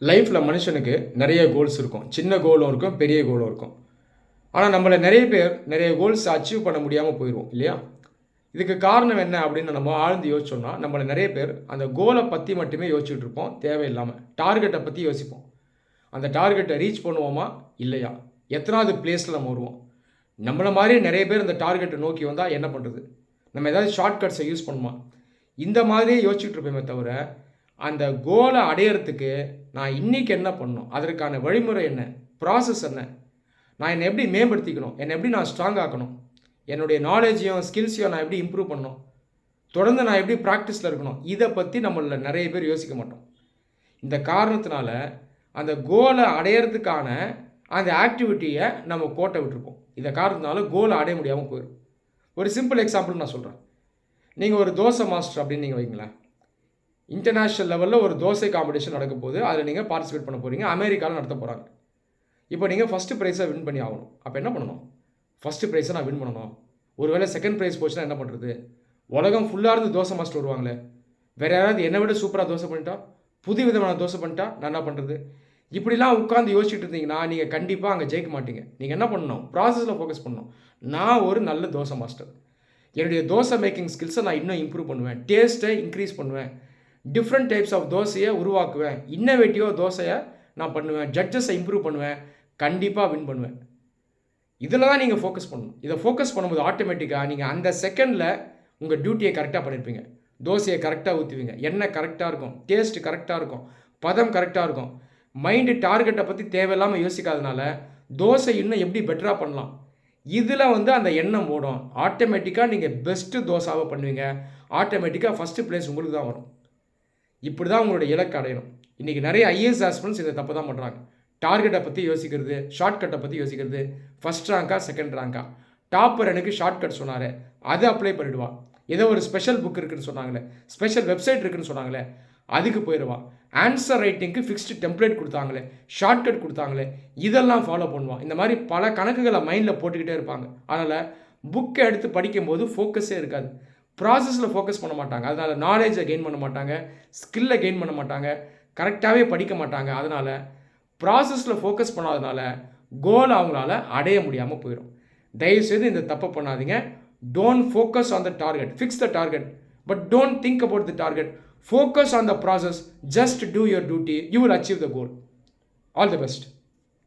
லைஃப்பில் மனுஷனுக்கு நிறைய கோல்ஸ் இருக்கும். சின்ன கோலும் இருக்கும், பெரிய கோலும் இருக்கும். ஆனால் நம்மள நிறைய பேர் நிறைய கோல்ஸ் அச்சீவ் பண்ண முடியாமல் போயிடுவோம் இல்லையா? இதுக்கு காரணம் என்ன அப்படின்னு நம்ம ஆழ்ந்து யோசிச்சோம்னா, நம்மள நிறைய பேர் அந்த கோலை பற்றி மட்டுமே யோசிச்சுட்டு இருப்போம் தேவையில்லாமல். டார்கெட்டை பற்றி யோசிப்போம். அந்த டார்கெட்டை ரீச் பண்ணுவோமா இல்லையா? எத்தனாவது பிளேஸில் நம்ம வருவோம்? நம்மள மாதிரியே நிறைய பேர் அந்த டார்கெட்டை நோக்கி வந்தால் என்ன பண்ணுறது? நம்ம ஏதாவது ஷார்ட்கட்ஸை யூஸ் பண்ணுமா? இந்த மாதிரியே யோசிச்சுட்டு இருப்போமே தவிர, அந்த கோலை அடையிறதுக்கு நான் இன்றைக்கி என்ன பண்ணணும், அதற்கான வழிமுறை என்ன, ப்ராசஸ் என்ன, நான் என்னை எப்படி மேம்படுத்திக்கணும், என்னை எப்படி நான் ஸ்ட்ராங் ஆக்கணும், என்னுடைய நாலேஜையும் ஸ்கில்ஸையும் நான் எப்படி இம்ப்ரூவ் பண்ணணும், தொடர்ந்து நான் எப்படி ப்ராக்டிஸில் இருக்கணும், இதை பற்றி நம்மள நிறைய பேர் யோசிக்க மாட்டோம். இந்த காரணத்தினால அந்த கோலை அடையிறதுக்கான அந்த ஆக்டிவிட்டியை நம்ம கோட்டை விட்டுருப்போம். இந்த காரணத்தினால கோலை அடைய முடியாமல் போயிடும். ஒரு சிம்பிள் எக்ஸாம்பிள் நான் சொல்கிறேன். நீங்கள் ஒரு தோசை மாஸ்டர் அப்படின்னு நீங்கள் வைங்களேன். இன்டர்நேஷ்னல் லெவலில் ஒரு தோசை காம்படிஷன் நடக்க போது அதில் நீங்கள் பார்ட்டிசிபேட் பண்ண போகிறீங்க. அமெரிக்காவில் நடத்த போகிறாங்க. இப்போ நீங்கள் ஃபஸ்ட்டு ப்ரைஸை வின் பண்ணி ஆகணும். அப்போ என்ன பண்ணணும்? ஃபஸ்ட்டு ப்ரைஸை நான் வின் பண்ணணும். ஒருவேளை செகண்ட் ப்ரைஸ் போச்சுன்னா என்ன பண்ணுறது? உலகம் ஃபுல்லாக இருந்து தோசை மாஸ்டர் வருவாங்களே, வேறு யாராவது என்னை விட சூப்பராக தோசை பண்ணிட்டா, புது விதமான தோசை பண்ணிட்டா நான் என்ன பண்ணுறது? இப்படிலாம் உட்காந்து யோசிச்சுட்டு இருந்தீங்கன்னா நீங்கள் கண்டிப்பாக அங்கே ஜெயிக்க மாட்டீங்க. நீங்கள் என்ன பண்ணணும்? ப்ராசஸில் ஃபோக்கஸ் பண்ணணும். நான் ஒரு நல்ல தோசை மாஸ்டர், என்னுடைய தோசை மேக்கிங் ஸ்கில்ஸை நான் இன்னும் இம்ப்ரூவ் பண்ணுவேன், டேஸ்ட்டை இன்க்ரீஸ் பண்ணுவேன், டிஃப்ரெண்ட் டைப்ஸ் ஆஃப் தோசையை உருவாக்குவேன், இன்னோவேட்டிவாக தோசையை நான் பண்ணுவேன், ஜட்ஜஸை இம்ப்ரூவ் பண்ணுவேன், கண்டிப்பாக வின் பண்ணுவேன். இதில் தான் நீங்கள் ஃபோக்கஸ் பண்ணணும். இதை ஃபோக்கஸ் பண்ணும்போது ஆட்டோமேட்டிக்காக நீங்கள் அந்த செகண்டில் உங்கள் டியூட்டியை கரெக்டாக பண்ணியிருப்பீங்க. தோசையை கரெக்டாக ஊற்றுவீங்க, எண்ணெய் கரெக்டாக இருக்கும், டேஸ்ட்டு கரெக்டாக இருக்கும், பதம் கரெக்டாக இருக்கும். மைண்டு டார்கெட்டை பற்றி தேவையில்லாமல் யோசிக்காதனால தோசை இன்னும் எப்படி பெட்டராக பண்ணலாம், இதில் அந்த எண்ணம் ஓடும். ஆட்டோமேட்டிக்காக நீங்கள் பெஸ்ட்டு தோசாவை பண்ணுவீங்க. ஆட்டோமேட்டிக்காக ஃபஸ்ட்டு ப்ளேஸ் உங்களுக்கு தான் வரும். இப்படி தான் உங்களுடைய இலக்கு அடையணும். இன்றைக்கி நிறைய ஐஏஎஸ் ஆஸ்பிரண்ட்ஸ் இதை தப்பு தான் பண்ணுறாங்க. டார்கெட்டை பற்றி யோசிக்கிறது, ஷார்ட்கட்டை பற்றி யோசிக்கிறது, ஃபஸ்ட் ரேங்க்கா செகண்ட் ரேங்க்கா, டாப்பர் எனக்கு ஷார்ட்கட் சொன்னார் அதை அப்ளை பண்ணிவிடுவா, ஏதோ ஒரு ஸ்பெஷல் புக் இருக்குதுன்னு சொன்னாங்களே, ஸ்பெஷல் வெப்சைட் இருக்குதுன்னு சொன்னாங்களே அதுக்கு போயிடுவா, ஆன்சர் ரைட்டிங்க்கு ஃபிக்ஸ்டு டெம்ப்ளேட் கொடுத்தாங்களே, ஷார்ட்கட் கொடுத்தாங்களே இதெல்லாம் ஃபாலோ பண்ணுவான். இந்த மாதிரி பல கணக்குகளை மைண்டில் போட்டுக்கிட்டே இருப்பாங்க. அதனால் புக்கை எடுத்து படிக்கும்போது ஃபோக்கஸே இருக்காது. ப்ராசஸில் ஃபோக்கஸ் பண்ண மாட்டாங்க. அதனால் நாலேஜை கெயின் பண்ண மாட்டாங்க, ஸ்கில்லை கெயின் பண்ண மாட்டாங்க, கரெக்டாகவே படிக்க மாட்டாங்க. அதனால் ப்ராசஸில் ஃபோக்கஸ் பண்ணாதனால கோல் அவங்களால அடைய முடியாமல் போயிடும். தயவுசெய்து இந்த தப்பை பண்ணாதீங்க. Don't focus on the target, fix the target, but don't think about the target. Focus on the process, just do your duty, you will achieve the goal. All the best.